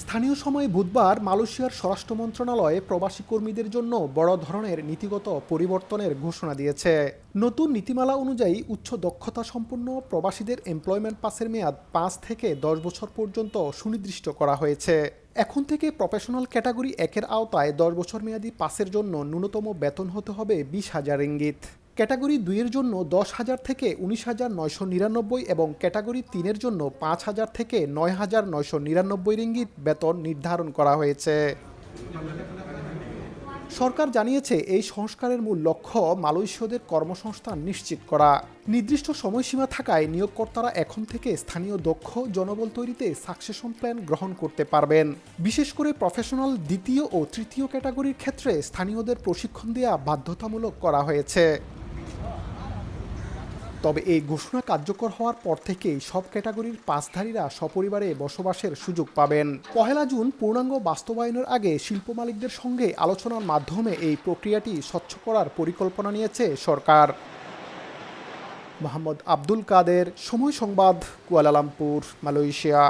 স্থানীয় সময়ে বুধবার মালয়েশিয়ার স্বরাষ্ট্র মন্ত্রণালয় প্রবাসী কর্মীদের জন্য বড় ধরনের নীতিগত পরিবর্তনের ঘোষণা দিয়েছে। নতুন নীতিমালা অনুযায়ী উচ্চ দক্ষতা সম্পন্ন প্রবাসীদের এমপ্লয়মেন্ট পাসের মেয়াদ ৫ থেকে ১০ বছর পর্যন্ত সুনির্দিষ্ট করা হয়েছে। এখন থেকে প্রফেশনাল ক্যাটাগরি ১-এর আওতায় ১০ বছর মেয়াদী পাসের জন্য ন্যূনতম বেতন হতে হবে ২০,০০০ রিঙ্গিত। ক্যাটাগরি ২-এর জন্য ১০,০০০ থেকে ১৯,৯৯৯ এবং ক্যাটাগরি ৩-এর জন্য ৫,০০০ থেকে ৯,৯৯৯ রিঙ্গিত বেতন নির্ধারণ করা হয়েছে। সরকার জানিয়েছে, এই সংস্কারের মূল লক্ষ্য মালয়েশীয়দের কর্মসংস্থান নিশ্চিত করা। নির্দিষ্ট সময়সীমা থাকায় নিয়োগকর্তারা এখন থেকে স্থানীয় দক্ষ জনবল তৈরিতে সাকসেশন প্ল্যান গ্রহণ করতে পারবেন। বিশেষ করে প্রফেশনাল ২য় ও ৩য় ক্যাটাগরির ক্ষেত্রে স্থানীয়দের প্রশিক্ষণ দেওয়া বাধ্যতামূলক করা হয়েছে। তবে এই ঘোষণা কার্যকর হওয়ার পর থেকেই সব ক্যাটাগরির পাসধারীরা সপরিবারে বসবাসের সুযোগ পাবেন। ১ জুন পূর্ণাঙ্গ বাস্তবায়নের আগে শিল্প মালিকদের সঙ্গে আলোচনার মাধ্যমে এই প্রক্রিয়াটি স্বচ্ছ করার পরিকল্পনা নিয়েছে সরকার। মোহাম্মদ আব্দুল কাদের, সময় সংবাদ, কুয়ালালামপুর, মালয়েশিয়া।